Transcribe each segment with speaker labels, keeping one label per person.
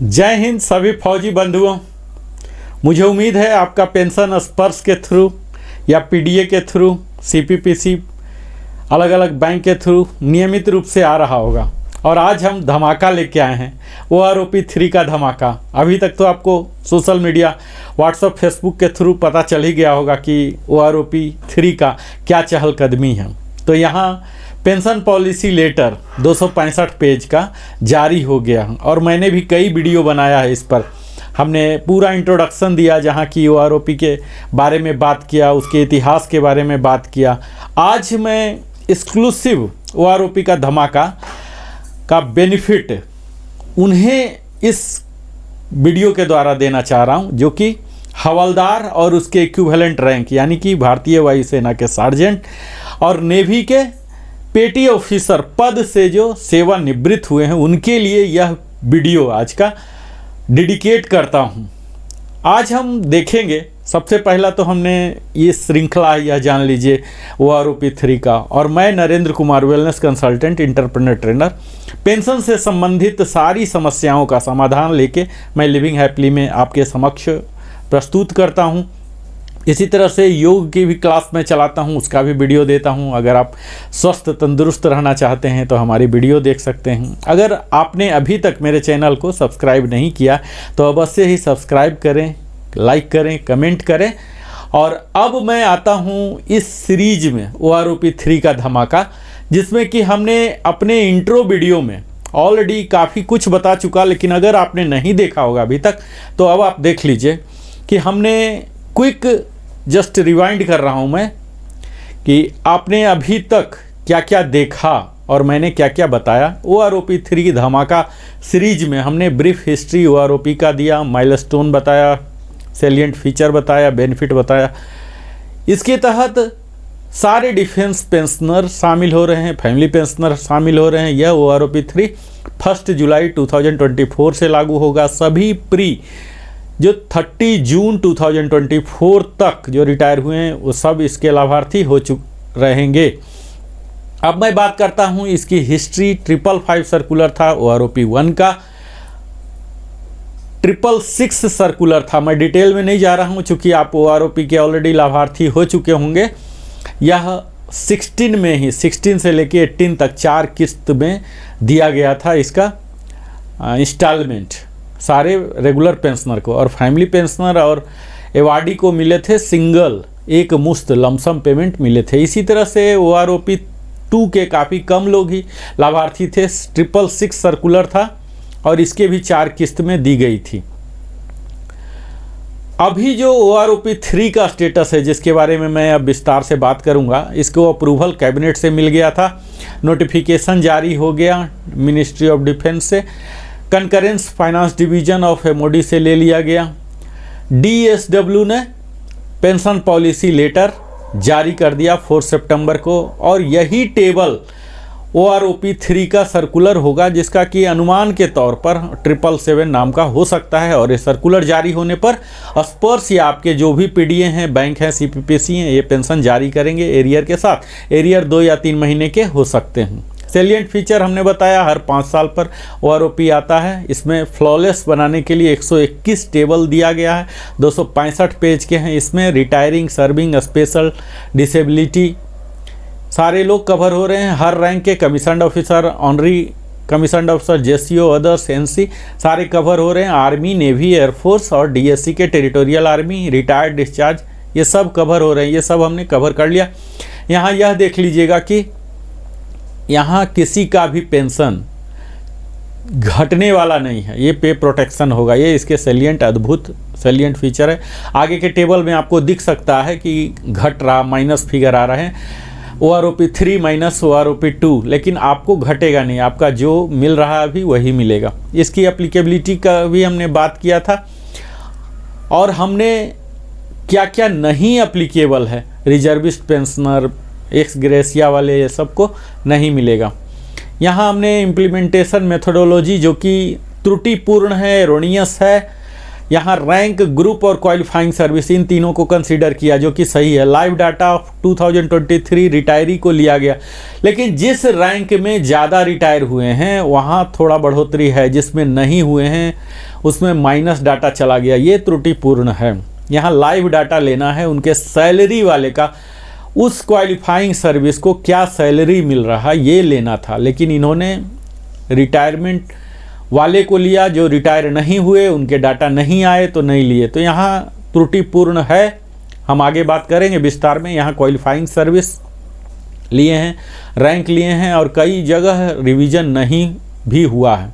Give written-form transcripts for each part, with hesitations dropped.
Speaker 1: जय हिंद सभी फौजी बंधुओं। मुझे उम्मीद है आपका पेंशन स्पर्श के थ्रू या पीडीए के थ्रू, सीपीपीसी, अलग अलग बैंक के थ्रू नियमित रूप से आ रहा होगा। और आज हम धमाका लेके आए हैं, OROP 3 का धमाका। अभी तक तो आपको सोशल मीडिया, व्हाट्सएप, फेसबुक के थ्रू पता चल ही गया होगा कि OROP 3 का क्या चहलकदमी है। तो यहाँ पेंशन पॉलिसी लेटर 265 पेज का जारी हो गया और मैंने भी कई वीडियो बनाया है इस पर। हमने पूरा इंट्रोडक्शन दिया, जहाँ की OROP के बारे में बात किया, उसके इतिहास के बारे में बात किया। आज मैं एक्सक्लूसिव OROP का धमाका का बेनिफिट उन्हें इस वीडियो के द्वारा देना चाह रहा हूं, जो कि हवलदार और उसके इक्विवेलेंट रैंक यानी कि भारतीय वायुसेना के सार्जेंट और नेवी के पेटी ऑफिसर पद से जो सेवानिवृत्त हुए हैं, उनके लिए यह वीडियो आज का डेडिकेट करता हूं। आज हम देखेंगे, सबसे पहला तो हमने ये श्रृंखला यह जान लीजिए OROP 3 का। और मैं Narendra Kumar, wellness consultant, entrepreneur trainer, pension से संबंधित सारी समस्याओं का समाधान लेके मैं लिविंग हैप्पीली में आपके समक्ष प्रस्तुत करता हूं। इसी तरह से योग की भी क्लास में चलाता हूं, उसका भी वीडियो देता हूं। अगर आप स्वस्थ तंदुरुस्त रहना चाहते हैं तो हमारी वीडियो देख सकते हैं। अगर आपने अभी तक मेरे चैनल को सब्सक्राइब नहीं किया तो अवश्य ही सब्सक्राइब करें, लाइक करें, कमेंट करें। और अब मैं आता हूं इस सीरीज में OROP 3 का धमाका, जिसमें कि हमने अपने इंट्रो वीडियो में ऑलरेडी काफ़ी कुछ बता चुका। लेकिन अगर आपने नहीं देखा होगा अभी तक तो अब आप देख लीजिए कि हमने क्विक जस्ट रिवाइंड कर रहा हूं मैं कि आपने अभी तक क्या क्या देखा और मैंने क्या क्या बताया। OROP 3 धमाका सीरीज में हमने ब्रीफ हिस्ट्री OROP का दिया, माइलस्टोन बताया, सैलिएंट फीचर बताया, बेनिफिट बताया। इसके तहत सारे डिफेंस पेंशनर शामिल हो रहे हैं, फैमिली पेंशनर शामिल हो रहे हैं। यह OROP 3 1 जुलाई 2024 से लागू होगा। सभी प्री जो 30 जून 2024 तक जो रिटायर हुए हैं वो सब इसके लाभार्थी हो रहेंगे। अब मैं बात करता हूं इसकी हिस्ट्री। 555 सर्कुलर था OROP 1 का, 666 सर्कुलर था। मैं डिटेल में नहीं जा रहा हूं चूँकि आप OROP के ऑलरेडी लाभार्थी हो चुके होंगे। यह 16 में ही 16 से लेके 18 तक 4 किस्त में दिया गया था इसका इंस्टॉलमेंट सारे रेगुलर पेंशनर को। और फैमिली पेंशनर और एवार्डी को मिले थे सिंगल एक मुश्त लमसम पेमेंट मिले थे। इसी तरह से OROP 2 के काफ़ी कम लोग ही लाभार्थी थे। 666 सर्कुलर था और इसके भी 4 किस्त में दी गई थी। अभी जो OROP 3 का स्टेटस है, जिसके बारे में मैं अब विस्तार से बात करूंगा, इसको अप्रूवल कैबिनेट से मिल गया था, नोटिफिकेशन जारी हो गया मिनिस्ट्री ऑफ डिफेंस से, concurrence finance division of MOD से ले लिया गया। DSW ने पेंशन पॉलिसी लेटर जारी कर दिया 4 सितंबर को। और यही टेबल OROP 3 का सर्कुलर होगा, जिसका कि अनुमान के तौर पर 777 नाम का हो सकता है। और ये सर्कुलर जारी होने पर स्पर्श या आपके जो भी पीडीए हैं, बैंक हैं, CPPC हैं, ये पेंशन जारी करेंगे एरियर के साथ। एरियर 2 या 3 महीने के हो सकते हैं। सैलिएंट फीचर हमने बताया हर 5 साल पर OROP आता है। इसमें फ्लॉलेस बनाने के लिए 121 टेबल दिया गया है, 265 पेज के हैं। इसमें रिटायरिंग, सर्विंग, स्पेशल, डिसेबिलिटी सारे लोग कवर हो रहे हैं। हर रैंक के commissioned officer, honorary commissioned officer, JCO, others, NC सारे कवर हो रहे हैं। आर्मी, नेवी, एयरफोर्स और DSC के टेरिटोरियल आर्मी, रिटायर्ड, डिस्चार्ज, ये सब कवर हो रहे हैं। ये सब हमने कवर कर लिया। यहाँ यह देख लीजिएगा कि यहाँ किसी का भी पेंशन घटने वाला नहीं है, ये पे प्रोटेक्शन होगा। ये इसके सैलिएंट, अद्भुत सैलिएंट फीचर है। आगे के टेबल में आपको दिख सकता है कि घट रहा, माइनस फिगर आ रहा है, OROP 3 माइनस OROP 2, लेकिन आपको घटेगा नहीं, आपका जो मिल रहा है अभी वही मिलेगा। इसकी एप्लीकेबिलिटी का भी हमने बात किया था। और हमने क्या क्या नहीं एप्लीकेबल है, रिजर्विस्ट पेंशनर, एक्स ग्रेसिया वाले, ये सबको नहीं मिलेगा। यहाँ हमने इम्प्लीमेंटेशन मेथोडोलॉजी जो कि त्रुटिपूर्ण है, एरोनियस है, यहाँ रैंक, ग्रुप और क्वालिफाइंग सर्विस इन तीनों को कंसीडर किया, जो कि सही है। लाइव डाटा ऑफ 2023 रिटायरी को लिया गया, लेकिन जिस रैंक में ज़्यादा रिटायर हुए हैं वहाँ थोड़ा बढ़ोतरी है, जिसमें नहीं हुए हैं उसमें माइनस डाटा चला गया, ये त्रुटिपूर्ण है। यहाँ लाइव डाटा लेना है उनके सैलरी वाले का, उस क्वालिफाइंग सर्विस को क्या सैलरी मिल रहा ये लेना था, लेकिन इन्होंने रिटायरमेंट वाले को लिया, जो रिटायर नहीं हुए उनके डाटा नहीं आए तो नहीं लिए, तो यहाँ त्रुटिपूर्ण है। हम आगे बात करेंगे विस्तार में। यहाँ क्वालिफाइंग सर्विस लिए हैं, रैंक लिए हैं और कई जगह रिवीजन नहीं भी हुआ है।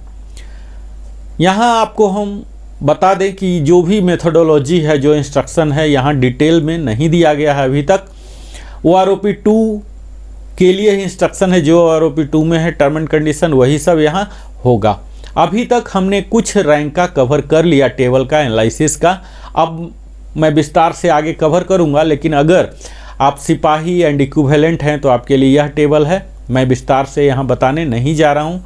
Speaker 1: यहाँ आपको हम बता दें कि जो भी मेथोडोलॉजी है, जो इंस्ट्रक्शन है, यहाँ डिटेल में नहीं दिया गया है अभी तक। OROP 2 के लिए ही इंस्ट्रक्शन है, जो OROP 2 में है टर्म एंड कंडीशन वही सब यहाँ होगा। अभी तक हमने कुछ रैंक का कवर कर लिया, टेबल का, एनालिसिस का। अब मैं विस्तार से आगे कवर करूँगा, लेकिन अगर आप सिपाही एंड इक्विवेलेंट हैं तो आपके लिए यह टेबल है। मैं विस्तार से यहाँ बताने नहीं जा रहा हूँ।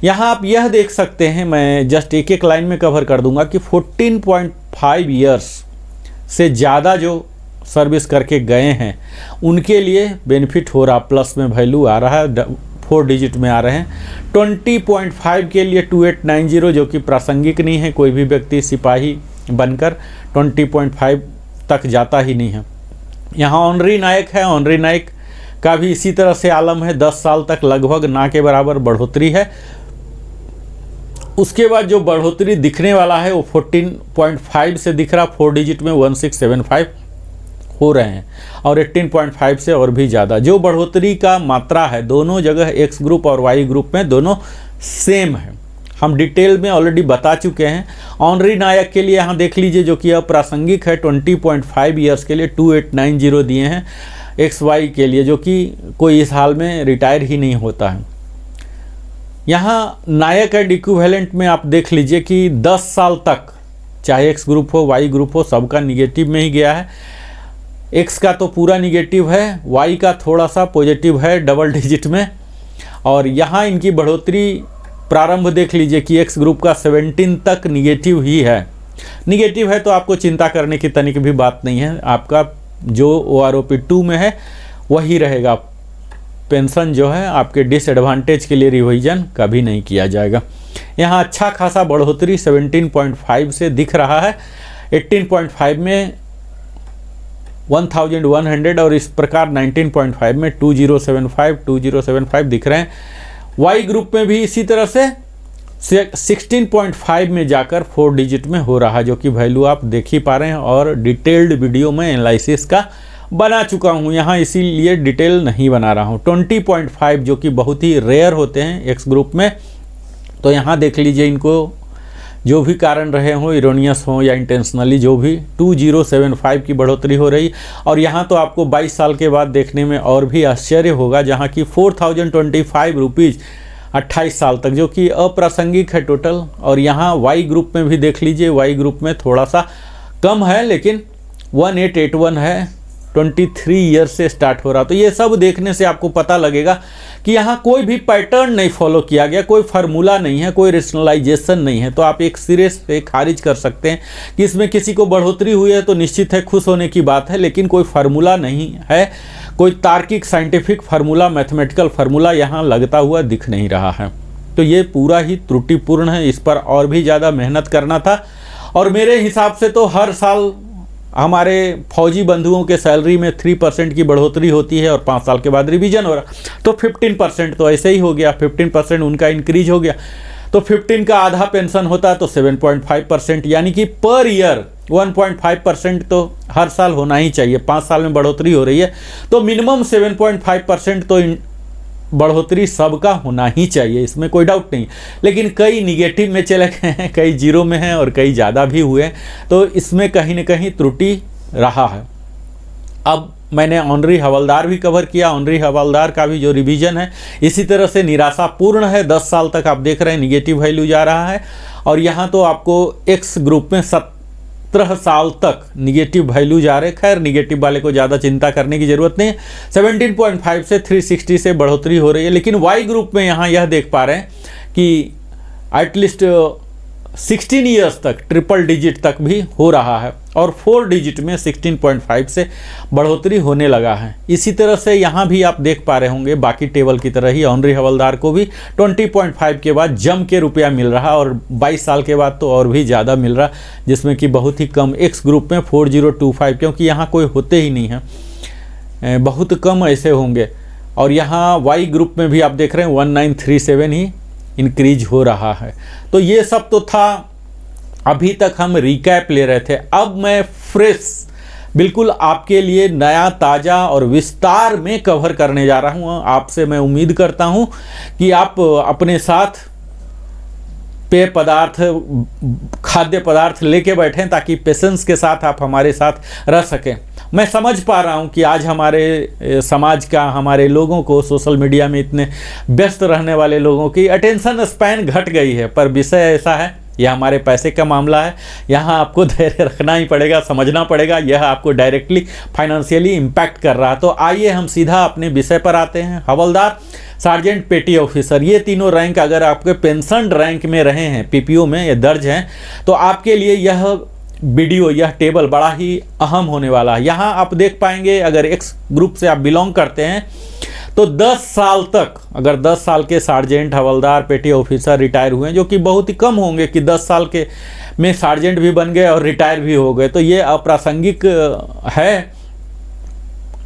Speaker 1: यहाँ आप यह देख सकते हैं, मैं जस्ट एक एक लाइन में कवर कर दूंगा कि 14.5 ईयर्स से ज़्यादा जो सर्विस करके गए हैं उनके लिए बेनिफिट हो रहा, प्लस में वैल्यू आ रहा है, 4 डिजिट में आ रहे हैं। 20.5 के लिए 2890, जो कि प्रासंगिक नहीं है, कोई भी व्यक्ति सिपाही बनकर 20.5 तक जाता ही नहीं है। यहाँ ऑनरी नायक है, ऑनरी नायक का भी इसी तरह से आलम है, 10 साल तक लगभग ना के बराबर बढ़ोतरी है। उसके बाद जो बढ़ोतरी दिखने वाला है वो 14.5 से दिख रहा, 4 डिजिट में 1675 हो रहे हैं, और 18.5 से और भी ज़्यादा। जो बढ़ोतरी का मात्रा है दोनों जगह, एक्स ग्रुप और वाई ग्रुप में दोनों सेम है, हम डिटेल में ऑलरेडी बता चुके हैं। ऑनरी नायक के लिए यहाँ देख लीजिए, जो कि अप्रासंगिक है, 20.5 ईयर्स के लिए 2890 दिए हैं। एक्स वाई के लिए, जो कि कोई इस हाल में रिटायर ही नहीं होता है। यहाँ नायक एंड इक्विवेलेंट में आप देख लीजिए कि 10 साल तक, चाहे एक्स ग्रुप हो वाई ग्रुप हो, सबका निगेटिव में ही गया है। एक्स का तो पूरा निगेटिव है, वाई का थोड़ा सा पॉजिटिव है डबल डिजिट में। और यहाँ इनकी बढ़ोतरी प्रारंभ देख लीजिए कि एक्स ग्रुप का 17 तक निगेटिव ही है। निगेटिव है तो आपको चिंता करने की तनिक भी बात नहीं है, आपका जो OROP 2 में है वही रहेगा। पेंशन जो है आपके डिसएडवांटेज के लिए रिवीजन कभी नहीं किया जाएगा। यहाँ अच्छा खासा बढ़ोतरी 17.5 से दिख रहा है, 18.5 में 1100 और इस प्रकार 19.5 में 2075 दिख रहे हैं। वाई ग्रुप में भी इसी तरह से 16.5 में जाकर 4 डिजिट में हो रहा, जो कि वैल्यू आप देख ही पा रहे हैं, और डिटेल्ड वीडियो में एनालिसिस का बना चुका हूं, यहाँ इसीलिए डिटेल नहीं बना रहा हूं। 20.5 जो कि बहुत ही रेयर होते हैं एक्स ग्रुप में, तो यहाँ देख लीजिए इनको जो भी कारण रहे हों, इरोनियस हो या इंटेंशनली, जो भी 2075 की बढ़ोतरी हो रही। और यहाँ तो आपको 22 साल के बाद देखने में और भी आश्चर्य होगा, जहाँ की 4025 रुपीज़ 28 साल तक, जो कि अप्रासंगिक है टोटल। और यहाँ वाई ग्रुप में भी देख लीजिए, वाई ग्रुप में थोड़ा सा कम है, लेकिन 1881 है, 23 ईयर से स्टार्ट हो रहा। तो ये सब देखने से आपको पता लगेगा कि यहाँ कोई भी पैटर्न नहीं फॉलो किया गया, कोई फार्मूला नहीं है, कोई रेशनलाइजेशन नहीं है। तो आप एक सिरे से खारिज कर सकते हैं कि इसमें किसी को बढ़ोतरी हुई है तो निश्चित है खुश होने की बात है, लेकिन कोई फार्मूला नहीं है, कोई तार्किक साइंटिफिक फार्मूला, मैथमेटिकल फार्मूला यहाँ लगता हुआ दिख नहीं रहा है। तो ये पूरा ही त्रुटिपूर्ण है, इस पर और भी ज़्यादा मेहनत करना था। और मेरे हिसाब से तो हर साल हमारे फौजी बंधुओं के सैलरी में 3% की बढ़ोतरी होती है और 5 साल के बाद रिवीजन हो रहा, तो 15% तो ऐसे ही हो गया, 15% उनका इंक्रीज हो गया। तो 15 का आधा पेंशन होता है तो 7.5%, यानी कि पर ईयर 1.5% तो हर साल होना ही चाहिए। 5 साल में बढ़ोतरी हो रही है तो मिनिमम 7.5% तो बढ़ोतरी सबका होना ही चाहिए, इसमें कोई डाउट नहीं। लेकिन कई निगेटिव में चले गए हैं, कई जीरो में हैं और कई ज़्यादा भी हुए हैं, तो इसमें कहीं ना कहीं त्रुटि रहा है। अब मैंने ऑनरी हवलदार भी कवर किया, ऑनरी हवलदार का भी जो रिवीजन है इसी तरह से निराशापूर्ण है। 10 साल तक आप देख रहे हैं निगेटिव वैल्यू जा रहा है। और यहाँ तो आपको एक्स ग्रुप में 17 साल तक निगेटिव वैल्यू जा रहे। खैर निगेटिव वाले को ज़्यादा चिंता करने की ज़रूरत नहीं है। 17.5 से 360 से बढ़ोतरी हो रही है। लेकिन वाई ग्रुप में यहाँ यह देख पा रहे हैं कि एटलीस्ट 16 ईयर्स तक ट्रिपल डिजिट तक भी हो रहा है और 4 डिजिट में 16.5 से बढ़ोतरी होने लगा है। इसी तरह से यहाँ भी आप देख पा रहे होंगे बाकी टेबल की तरह ही ऑनरी हवलदार को भी 20.5 के बाद जम के रुपया मिल रहा और 22 साल के बाद तो और भी ज़्यादा मिल रहा, जिसमें कि बहुत ही कम। एक्स ग्रुप में 4025, क्योंकि यहाँ कोई होते ही नहीं है, बहुत कम ऐसे होंगे। और यहाँ वाई ग्रुप में भी आप देख रहे हैं 1937 ही इंक्रीज हो रहा है। तो ये सब तो था, अभी तक हम रिकैप ले रहे थे। अब मैं फ्रेश बिल्कुल आपके लिए नया ताज़ा और विस्तार में कवर करने जा रहा हूँ। आपसे मैं उम्मीद करता हूँ कि आप अपने साथ पेय पदार्थ, खाद्य पदार्थ लेके बैठें ताकि पेशेंस के साथ आप हमारे साथ रह सकें। मैं समझ पा रहा हूँ कि आज हमारे समाज का, हमारे लोगों को, सोशल मीडिया में इतने व्यस्त रहने वाले लोगों की अटेंशन स्पैन घट गई है, पर विषय ऐसा है, यह हमारे पैसे का मामला है। यहाँ आपको धैर्य रखना ही पड़ेगा, समझना पड़ेगा, यह आपको डायरेक्टली फाइनेंशियली इम्पैक्ट कर रहा है। तो आइए हम सीधा अपने विषय पर आते हैं। हवलदार, सार्जेंट, पेटी ऑफिसर, ये तीनों रैंक अगर आपके पेंशन रैंक में रहे हैं, पीपीओ में ये दर्ज हैं, तो आपके लिए यह वीडियो, यह टेबल बड़ा ही अहम होने वाला है। यहाँ आप देख पाएंगे अगर एक्स ग्रुप से आप बिलोंग करते हैं तो 10 साल तक, अगर 10 साल के सार्जेंट, हवलदार, पेटी ऑफिसर रिटायर हुए हैं, जो कि बहुत ही कम होंगे कि 10 साल के में सार्जेंट भी बन गए और रिटायर भी हो गए, तो ये अप्रासंगिक है।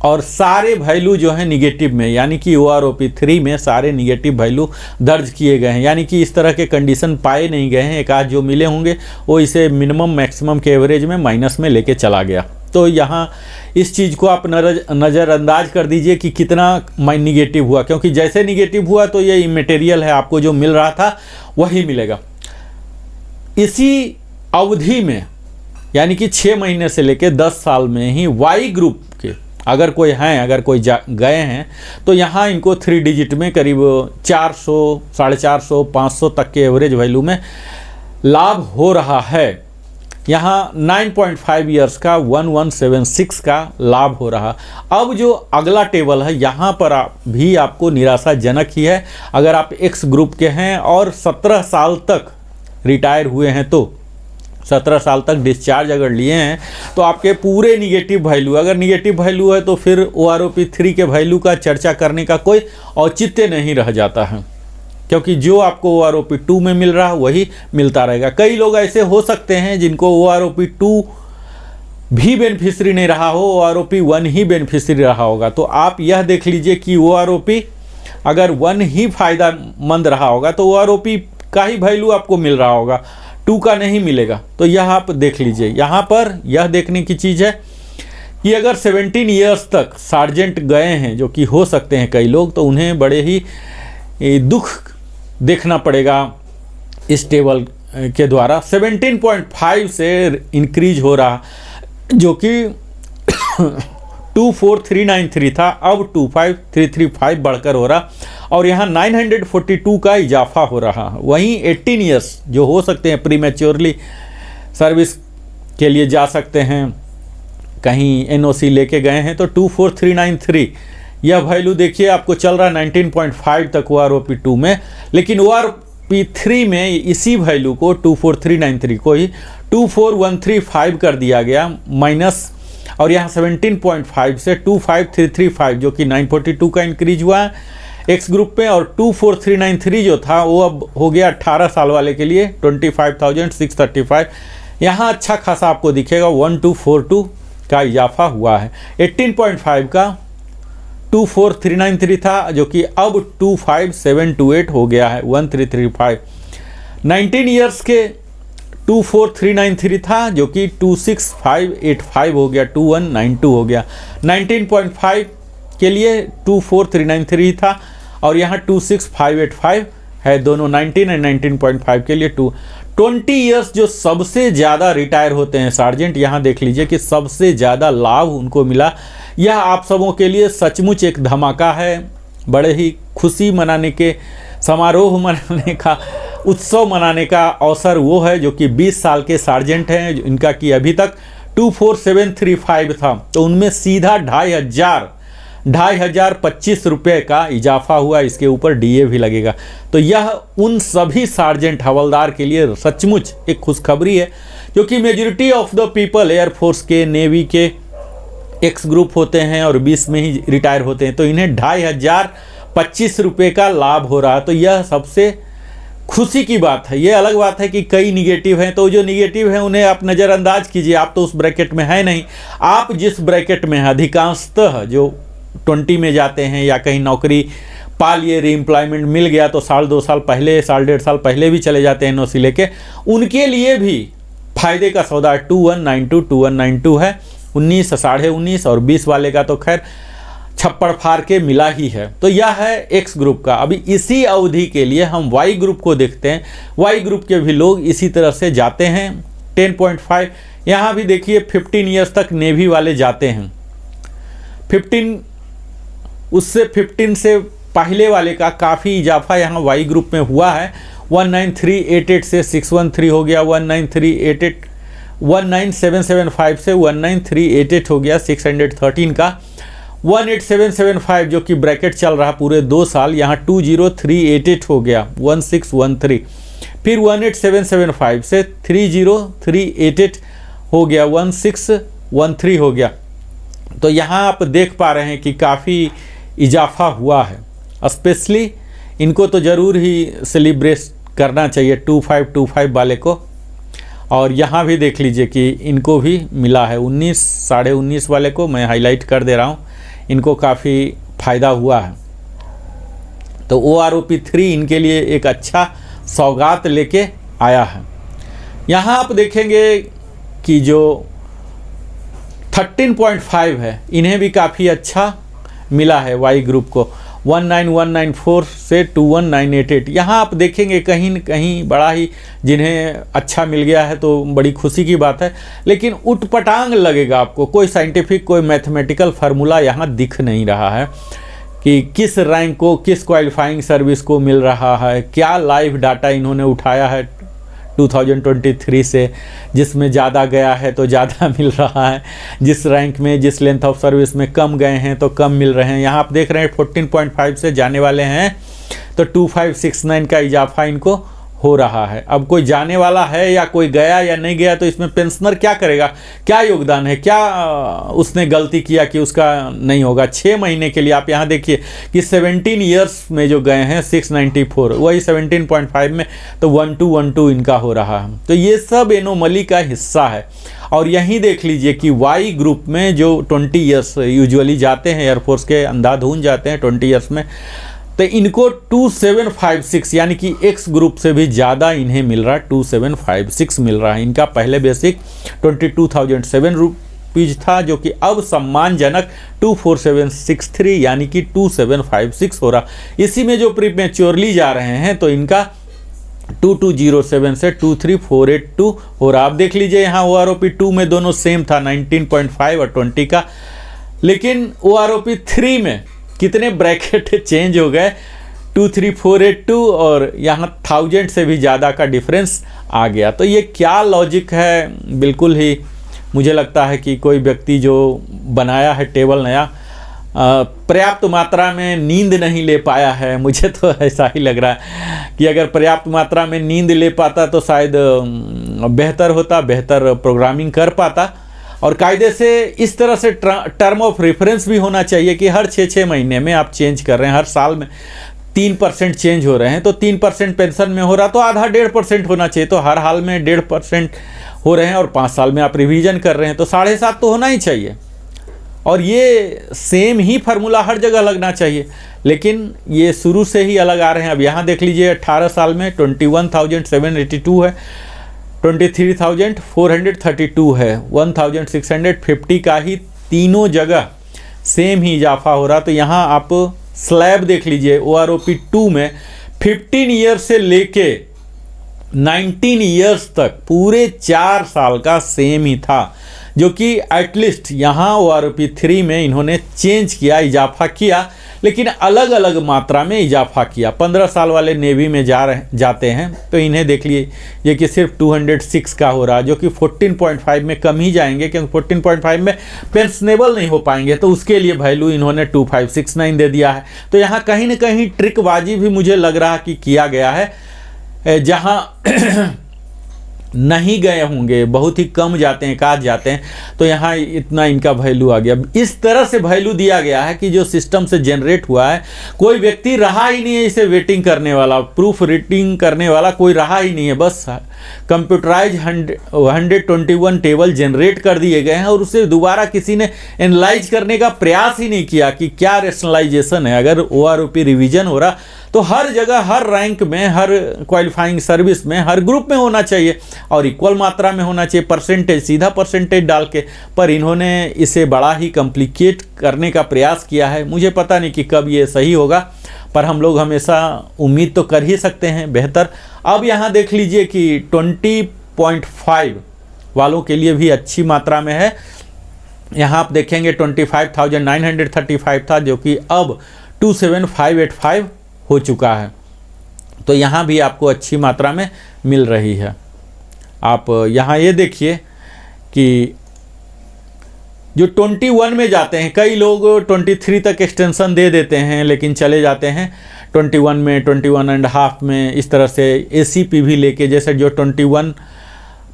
Speaker 1: और सारे वैल्यू जो है निगेटिव में, यानी कि OROP 3 में सारे निगेटिव वैल्यू दर्ज किए गए हैं, यानी कि इस तरह के कंडीशन पाए नहीं गए हैं। एक आध जो मिले होंगे वो इसे मिनिमम मैक्सिमम के एवरेज में माइनस में लेके चला गया। तो यहाँ इस चीज़ को आप नज़रअंदाज कर दीजिए कि कितना निगेटिव हुआ, क्योंकि जैसे निगेटिव हुआ तो ये इमेटेरियल है, आपको जो मिल रहा था वही मिलेगा। इसी अवधि में, यानी कि 6 महीने से लेकर 10 साल में ही वाई ग्रुप के अगर कोई हैं, अगर कोई गए हैं, तो यहाँ इनको 3 डिजिट में करीब 400, 450, 500 तक के एवरेज वैल्यू में लाभ हो रहा है। यहाँ 9.5 ईयर्स का 1176 का लाभ हो रहा। अब जो अगला टेबल है यहाँ पर भी आपको निराशाजनक ही है। अगर आप एक्स ग्रुप के हैं और 17 साल तक रिटायर हुए हैं, तो 17 साल तक डिस्चार्ज अगर लिए हैं, तो आपके पूरे निगेटिव वैल्यू, अगर निगेटिव वैल्यू है तो फिर OROP 3 के वैल्यू का चर्चा करने का कोई औचित्य नहीं रह जाता है, क्योंकि जो आपको OROP 2 में मिल रहा है वही मिलता रहेगा। कई लोग ऐसे हो सकते हैं जिनको OROP 2 भी बेनिफिशरी नहीं रहा हो, OROP 1 ही बेनिफिशरी रहा होगा। तो आप यह देख लीजिए कि OROP अगर 1 ही फायदेमंद रहा होगा तो OROP का ही वैल्यू आपको मिल रहा होगा, 2 का नहीं मिलेगा। तो यह आप देख लीजिए। यहाँ पर यह देखने की चीज़ है कि अगर 17 ईयर्स तक सार्जेंट गए हैं, जो कि हो सकते हैं कई लोग, तो उन्हें बड़े ही दुख देखना पड़ेगा इस टेबल के द्वारा। 17.5 से इंक्रीज हो रहा, जो कि 24393 था, अब 25335 बढ़कर हो रहा, और यहाँ 942 का इजाफा हो रहा। वहीं 18 ईयर्स जो हो सकते हैं प्रीमेच्योरली सर्विस के लिए जा सकते हैं, कहीं NOC लेके गए हैं, तो 24393 यह वैल्यू देखिए आपको चल रहा 19.5 तक OROP 2 में, लेकिन OROP 3 में इसी वैल्यू को 24393 को ही 24135 कर दिया गया माइनस, और यहाँ 17.5 से 25335 जो कि 942 का इंक्रीज हुआ है एक्स ग्रुप पे, और 24393 जो था वो अब हो गया 18 साल वाले के लिए 25,635। यहाँ अच्छा खासा आपको दिखेगा 1242 का इजाफा हुआ है। 18.5 का 24393 था, जो कि अब 25728 हो गया है 1335। 19 ईयर्स के 24393 था, जो कि 26585 हो गया, 2192 हो गया। 19.5 के लिए 24393 था, और यहाँ 26585 है, दोनों 19 और 19.5 के लिए 20 ईयर्स जो सबसे ज़्यादा रिटायर होते हैं सार्जेंट, यहाँ देख लीजिए कि सबसे ज़्यादा लाभ उनको मिला। यह आप सबों के लिए सचमुच एक धमाका है, बड़े ही खुशी मनाने के, समारोह मनाने का, उत्सव मनाने का अवसर वो है जो कि 20 साल के सार्जेंट हैं, इनका कि अभी तक 24735 था, तो उनमें सीधा 2500 ₹2525 का इजाफा हुआ, इसके ऊपर डीए भी लगेगा। तो यह उन सभी सार्जेंट हवलदार के लिए सचमुच एक खुशखबरी है, क्योंकि majority of the people air force के, नेवी के एक्स ग्रुप होते हैं और 20 में ही रिटायर होते हैं, तो इन्हें ₹2525 का लाभ हो रहा है। तो यह सबसे खुशी की बात है। ये अलग बात है कि कई निगेटिव हैं, तो जो निगेटिव हैं उन्हें आप नज़रअंदाज कीजिए, आप तो उस ब्रैकेट में है नहीं। आप जिस ब्रैकेट में हैं, अधिकांशतः जो 20 में जाते हैं या कहीं नौकरी पा लिए, रीएम्प्लॉयमेंट मिल गया तो 1.5 साल पहले, 1.5 साल पहले भी चले जाते हैं एनओसी लेके, उनके लिए भी फायदे का सौदा 2192 है। 19, 19.5 और 20 वाले का तो खैर छप्पड़ फाड़ के मिला ही है। तो यह है एक्स ग्रुप का। अभी इसी अवधि के लिए हम वाई ग्रुप को देखते हैं। वाई ग्रुप के भी लोग इसी तरह से जाते हैं। 10.5 यहाँ भी देखिए 15 ईयर्स तक नेवी वाले जाते हैं। 15 से पहले वाले का काफ़ी इजाफा यहाँ वाई ग्रुप में हुआ है। 19388 से 613 हो गया, 19775 से 19388 हो गया 613 का। 18775 जो कि ब्रैकेट चल रहा पूरे 2 साल, यहाँ 20388 हो गया 1613। फिर 18775 से 30388 हो गया 1613 हो गया। तो यहाँ आप देख पा रहे हैं कि काफ़ी इजाफा हुआ है। स्पेशली इनको तो ज़रूर ही सेलिब्रेट करना चाहिए 2525 वाले को। और यहाँ भी देख लीजिए कि इनको भी मिला है 19, 19.5 वाले को मैं हाईलाइट कर दे रहा हूँ, इनको काफ़ी फ़ायदा हुआ है। तो OROP 3 इनके लिए एक अच्छा सौगात लेके आया है। यहाँ आप देखेंगे कि जो 13.5 है, इन्हें भी काफ़ी अच्छा मिला है वाई ग्रुप को, 19194 से 21988। यहाँ आप देखेंगे कहीं न कहीं बड़ा ही जिन्हें अच्छा मिल गया है तो बड़ी खुशी की बात है, लेकिन उटपटांग लगेगा आपको। कोई साइंटिफिक, कोई मैथमेटिकल फार्मूला यहाँ दिख नहीं रहा है कि किस रैंक को, किस क्वालिफाइंग सर्विस को मिल रहा है। क्या लाइव डाटा इन्होंने उठाया है 2023 से, जिसमें ज़्यादा गया है तो ज़्यादा मिल रहा है, जिस रैंक में, जिस लेंथ ऑफ सर्विस में कम गए हैं तो कम मिल रहे हैं। यहाँ आप देख रहे हैं 14.5 से जाने वाले हैं तो 2569 का इजाफा इनको हो रहा है। अब कोई जाने वाला है या कोई गया या नहीं गया तो इसमें पेंशनर क्या करेगा, क्या योगदान है, क्या उसने गलती किया कि उसका नहीं होगा। 6 महीने के लिए आप यहाँ देखिए कि 17 ईयर्स में जो गए हैं 694, वही 17.5 में तो 1212 इनका हो रहा है। तो ये सब एनोमली का हिस्सा है। और यहीं देख लीजिए कि वाई ग्रुप में जो 20 ईयर्स यूजुअली जाते हैं एयरफोर्स के, अंधाधुन जाते हैं 20 ईयर्स में, तो इनको 2756 यानी कि एक्स ग्रुप से भी ज़्यादा इन्हें मिल रहा है, 2756 मिल रहा है। इनका पहले बेसिक 22,007 रुपीज़ था, जो कि अब सम्मानजनक 24763 यानी कि 2756 हो रहा। इसी में जो प्रीमेच्योरली जा रहे हैं तो इनका 2207 से 23482 हो रहा। आप देख लीजिए यहाँ OROP 2 में दोनों सेम था 19.5 और 20 का, लेकिन OROP 3 में कितने ब्रैकेट चेंज हो गए, 23482 और यहाँ 1000 से भी ज़्यादा का डिफरेंस आ गया। तो ये क्या लॉजिक है, बिल्कुल ही मुझे लगता है कि कोई व्यक्ति जो बनाया है टेबल नया, पर्याप्त मात्रा में नींद नहीं ले पाया है। मुझे तो ऐसा ही लग रहा है कि अगर पर्याप्त मात्रा में नींद ले पाता तो शायद बेहतर होता, बेहतर प्रोग्रामिंग कर पाता। और कायदे से इस तरह से टर्म ऑफ रेफरेंस भी होना चाहिए कि हर 6-6 महीने में आप चेंज कर रहे हैं, हर साल में 3% चेंज हो रहे हैं, तो 3% पेंशन में हो रहा तो आधा 1.5% होना चाहिए। तो हर हाल में 1.5% हो रहे हैं और 5 साल में आप रिवीजन कर रहे हैं तो 7.5 तो होना ही चाहिए। और ये सेम ही फार्मूला हर जगह लगना चाहिए, लेकिन ये शुरू से ही अलग आ रहे हैं। अब यहाँ देख लीजिए 18 साल में 21,782 है, 23,432 है, 1,650 का ही तीनों जगह सेम ही इजाफा हो रहा। तो यहाँ आप स्लैब देख लीजिए OROP 2 में 15 ईयर्स से लेके 19 ईयर्स तक पूरे 4 साल का सेम ही था, जो कि एटलीस्ट यहाँ OROP 3 में इन्होंने चेंज किया, इजाफा किया, लेकिन अलग अलग मात्रा में इजाफा किया। 15 साल वाले नेवी में जाते हैं तो इन्हें देख लिए ये कि सिर्फ 206 का हो रहा, जो कि 14.5 में कम ही जाएंगे, क्योंकि 14.5 में पेंशनेबल नहीं हो पाएंगे, तो उसके लिए वैल्यू इन्होंने 2569 दे दिया है। तो यहाँ कहीं ना कहीं ट्रिकबाजी भी मुझे लग रहा कि किया गया है, जहाँ नहीं गए होंगे, बहुत ही कम जाते हैं, काज जाते हैं, तो यहाँ इतना इनका वैल्यू आ गया। इस तरह से वैल्यू दिया गया है कि जो सिस्टम से जनरेट हुआ है, कोई व्यक्ति रहा ही नहीं है इसे वेटिंग करने वाला, प्रूफ रीडिंग करने वाला कोई रहा ही नहीं है। बस कंप्यूटराइज 121 टेबल जनरेट कर दिए गए हैं और उसे दोबारा किसी ने एनालाइज करने का प्रयास ही नहीं किया कि क्या रेशनलाइजेशन है। अगर OROP रिवीजन हो रहा तो हर जगह, हर रैंक में, हर क्वालिफाइंग सर्विस में, हर ग्रुप में होना चाहिए और इक्वल मात्रा में होना चाहिए, परसेंटेज, सीधा परसेंटेज डाल के। पर इन्होंने इसे बड़ा ही कॉम्प्लिकेट करने का प्रयास किया है। मुझे पता नहीं कि कब ये सही होगा, पर हम लोग हमेशा उम्मीद तो कर ही सकते हैं बेहतर। अब यहाँ देख लीजिए कि 20.5 वालों के लिए भी अच्छी मात्रा में है। यहाँ आप देखेंगे 25,935 था, जो कि अब 27,585 हो चुका है। तो यहाँ भी आपको अच्छी मात्रा में मिल रही है। आप यहाँ ये देखिए कि जो 21 में जाते हैं, कई लोग 23 तक एक्सटेंशन दे देते हैं लेकिन चले जाते हैं 21 में, 21.5 में, इस तरह से ACP भी लेके, जैसे जो 21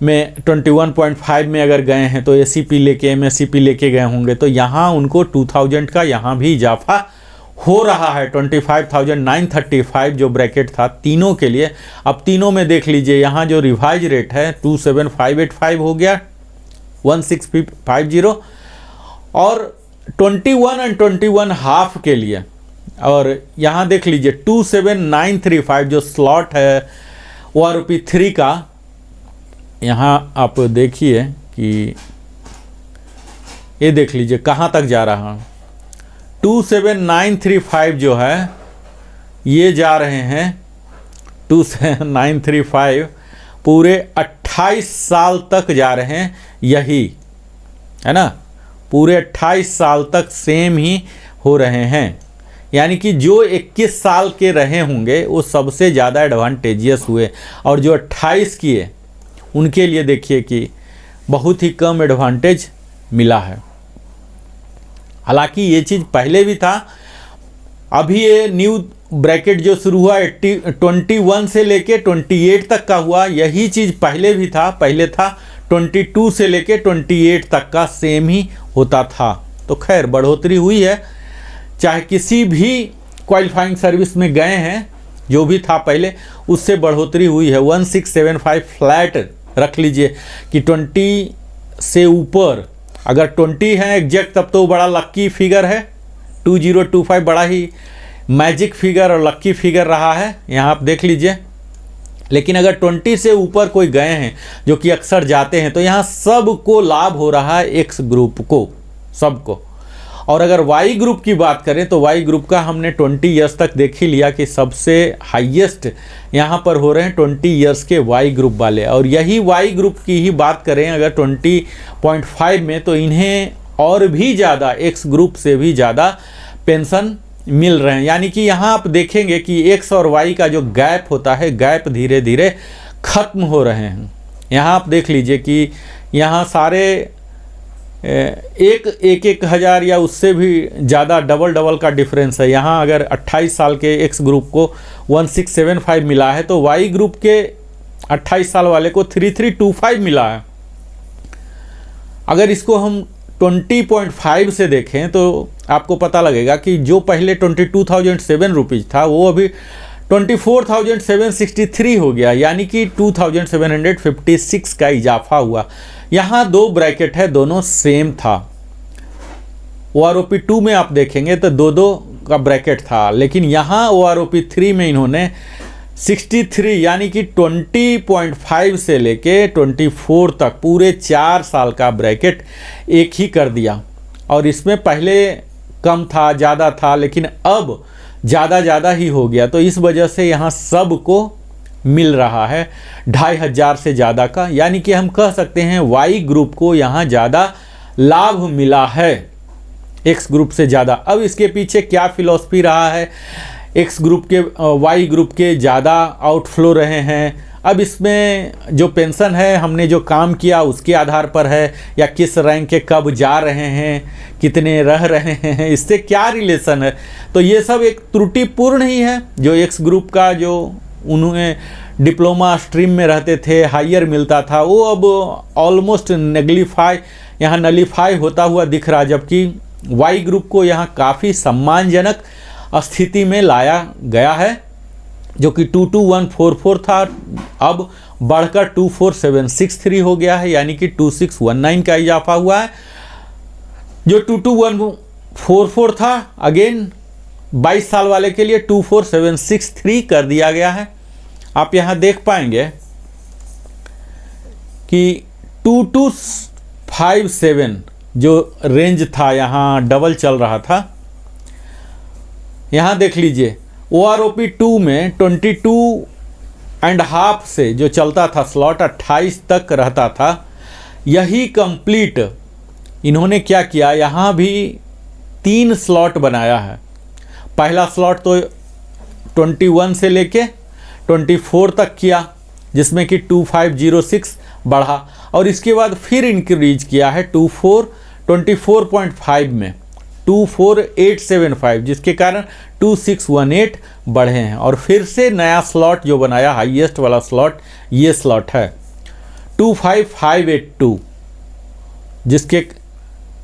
Speaker 1: में 21.5 में अगर गए हैं तो ACP लेके, MSCP लेके गए होंगे, तो यहाँ उनको 2000 का यहाँ भी इजाफा हो रहा है। 25,935 जो ब्रैकेट था तीनों के लिए, अब तीनों में देख लीजिए यहाँ जो रिवाइज रेट है 27,585 हो गया, 1650, और 21 और 21 हाफ के लिए, और यहाँ देख लीजिए 27,935 जो स्लॉट है OROP 3 का। यहाँ आप देखिए कि ये देख लीजिए कहाँ तक जा रहा है। 27,935 जो है ये जा रहे हैं 27,935 पूरे 28 साल तक जा रहे हैं, यही है ना, पूरे 28 साल तक सेम ही हो रहे हैं। यानी कि जो 21 साल के रहे होंगे वो सबसे ज़्यादा एडवांटेजियस हुए, और जो 28 किए उनके लिए देखिए कि बहुत ही कम एडवांटेज मिला है। हालांकि ये चीज़ पहले भी था, अभी ये न्यू ब्रैकेट जो शुरू हुआ 21 से लेके 28 तक का हुआ, यही चीज़ पहले भी था। पहले था 22 से लेके 28 तक का सेम ही होता था। तो खैर बढ़ोतरी हुई है, चाहे किसी भी क्वालिफाइंग सर्विस में गए हैं, जो भी था पहले उससे बढ़ोतरी हुई है। 1675 फ्लैट रख लीजिए कि 20 से ऊपर अगर 20 है एग्जैक्ट, तब तो बड़ा लक्की फिगर है। 2025 बड़ा ही मैजिक फिगर और लक्की फिगर रहा है, यहाँ आप देख लीजिए। लेकिन अगर 20 से ऊपर कोई गए हैं, जो कि अक्सर जाते हैं, तो यहाँ सबको लाभ हो रहा है, एक्स ग्रुप को, सबको। और अगर वाई ग्रुप की बात करें तो वाई ग्रुप का हमने 20 ईयर्स तक देख ही लिया कि सबसे हाईएस्ट यहाँ पर हो रहे हैं 20 ईयर्स के वाई ग्रुप वाले। और यही वाई ग्रुप की ही बात करें अगर 20.5 में, तो इन्हें और भी ज़्यादा, एक्स ग्रुप से भी ज़्यादा पेंशन मिल रहे हैं। यानी कि यहाँ आप देखेंगे कि एक्स और वाई का जो गैप होता है, गैप धीरे धीरे ख़त्म हो रहे हैं। यहाँ आप देख लीजिए कि यहाँ सारे एक हज़ार या उससे भी ज़्यादा डबल का डिफरेंस है। यहाँ अगर 28 साल के एक्स ग्रुप को 1675 मिला है, तो वाई ग्रुप के 28 साल वाले को 3325 मिला है। अगर इसको हम 20.5 से देखें तो आपको पता लगेगा कि जो पहले 22,007 रुपीज़ था, वो अभी 24,763 हो गया, यानी कि 2,756 का इजाफा हुआ। यहाँ दो ब्रैकेट है, दोनों सेम था। OROP 2 में आप देखेंगे तो दो का ब्रैकेट था, लेकिन यहाँ OROP 3 में इन्होंने 63 यानी कि 20.5 से लेके 24 तक पूरे 4 साल का ब्रैकेट एक ही कर दिया। और इसमें पहले कम था, ज़्यादा था, लेकिन अब ज़्यादा ही हो गया। तो इस वजह से यहाँ सबको मिल रहा है 2500 से ज़्यादा का, यानी कि हम कह सकते हैं वाई ग्रुप को यहाँ ज़्यादा लाभ मिला है। एक्स ग्रुप से ज़्यादा। अब इसके पीछे क्या फिलॉसफी रहा है, एक्स ग्रुप के वाई ग्रुप के ज़्यादा आउटफ्लो रहे हैं। अब इसमें जो पेंशन है हमने जो काम किया उसके आधार पर है, या किस रैंक के कब जा रहे हैं, कितने रह रहे हैं, इससे क्या रिलेशन है। तो ये सब एक त्रुटिपूर्ण ही है। जो एक्स ग्रुप का जो उन्हें डिप्लोमा स्ट्रीम में रहते थे हायर मिलता था, वो अब ऑलमोस्ट यहाँ नलीफाई होता हुआ दिख रहा, जबकि वाई ग्रुप को यहाँ काफ़ी सम्मानजनक स्थिति में लाया गया है, जो कि 22144 था, अब बढ़कर 24763 हो गया है, यानी कि 2619 का इजाफा हुआ है। जो 22144 था अगेन 22 साल वाले के लिए 24763 कर दिया गया है। आप यहाँ देख पाएंगे कि 2257 जो रेंज था यहाँ डबल चल रहा था। यहाँ देख लीजिए OROP 2 में 22.5 से जो चलता था स्लॉट 28 तक रहता था। यही कंप्लीट इन्होंने क्या किया, यहाँ भी 3 स्लॉट बनाया है। पहला स्लॉट तो 21 से लेके 24 तक किया, जिसमें कि 2506 बढ़ा, और इसके बाद फिर इंक्रीज किया है 24.5 में 24875, जिसके कारण 2618 बढ़े हैं। और फिर से नया स्लॉट जो बनाया, हाईएस्ट वाला स्लॉट ये स्लॉट है 25582, जिसके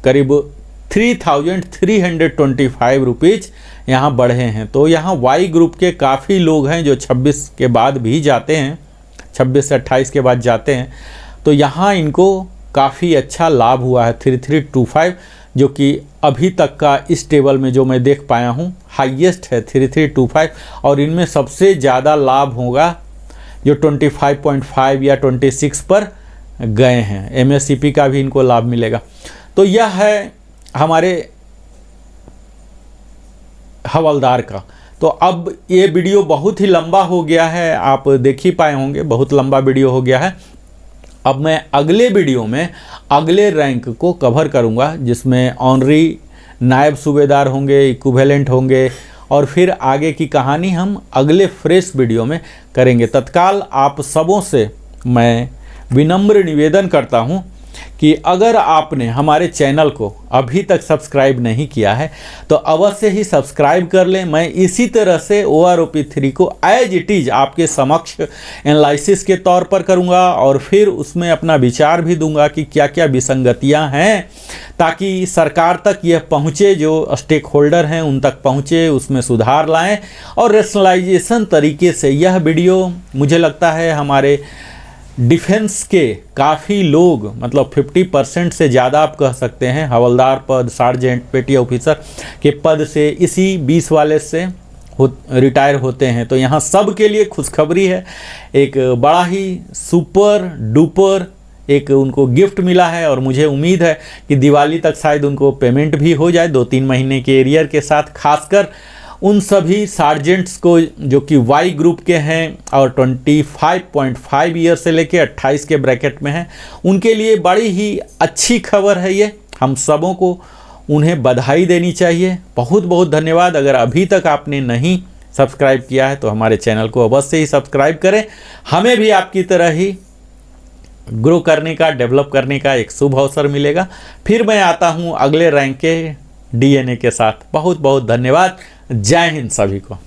Speaker 1: करीब 3325 रुपीज़ यहाँ बढ़े हैं। तो यहाँ वाई ग्रुप के काफ़ी लोग हैं जो 26 के बाद भी जाते हैं, 26 से 28 के बाद जाते हैं, तो यहाँ इनको काफ़ी अच्छा लाभ हुआ है। 3325 जो कि अभी तक का इस टेबल में जो मैं देख पाया हूँ हाईएस्ट है 3325, और इनमें सबसे ज़्यादा लाभ होगा जो 25.5 या 26 पर गए हैं। MSCP का भी इनको लाभ मिलेगा। तो यह है हमारे हवलदार का। तो अब ये वीडियो बहुत ही लंबा हो गया है, आप देख ही पाए होंगे, बहुत लंबा वीडियो हो गया है। अब मैं अगले वीडियो में अगले रैंक को कवर करूंगा, जिसमें ऑनरी नायब सूबेदार होंगे, इक्विवेलेंट होंगे, और फिर आगे की कहानी हम अगले फ्रेश वीडियो में करेंगे। तत्काल आप सबों से मैं विनम्र निवेदन करता हूं कि अगर आपने हमारे चैनल को अभी तक सब्सक्राइब नहीं किया है तो अवश्य ही सब्सक्राइब कर लें। मैं इसी तरह से OROP 3 को एज इट इज़ आपके समक्ष एनालिसिस के तौर पर करूंगा, और फिर उसमें अपना विचार भी दूंगा कि क्या क्या विसंगतियां हैं, ताकि सरकार तक यह पहुंचे, जो स्टेक होल्डर हैं उन तक पहुंचे, उसमें सुधार लाएं और रेशनलाइजेशन तरीके से। यह वीडियो मुझे लगता है हमारे डिफेंस के काफ़ी लोग, मतलब 50% से ज़्यादा आप कह सकते हैं, हवलदार पद, सार्जेंट, पेटी ऑफिसर के पद से इसी 20 वाले से रिटायर होते हैं। तो यहाँ सब के लिए खुशखबरी है, एक बड़ा ही सुपर डुपर एक उनको गिफ्ट मिला है, और मुझे उम्मीद है कि दिवाली तक शायद उनको पेमेंट भी हो जाए 2-3 महीने के एरियर के साथ। खासकर उन सभी सार्जेंट्स को जो कि वाई ग्रुप के हैं और 25.5 ईयर से लेके 28 के ब्रैकेट में हैं, उनके लिए बड़ी ही अच्छी खबर है ये। हम सबों को उन्हें बधाई देनी चाहिए। बहुत बहुत धन्यवाद। अगर अभी तक आपने नहीं सब्सक्राइब किया है तो हमारे चैनल को अवश्य ही सब्सक्राइब करें। हमें भी आपकी तरह ही ग्रो करने का, डेवलप करने का एक शुभ अवसर मिलेगा। फिर मैं आता हूँ अगले रैंक के DNA के साथ। बहुत बहुत धन्यवाद। जय हिंद सभी को।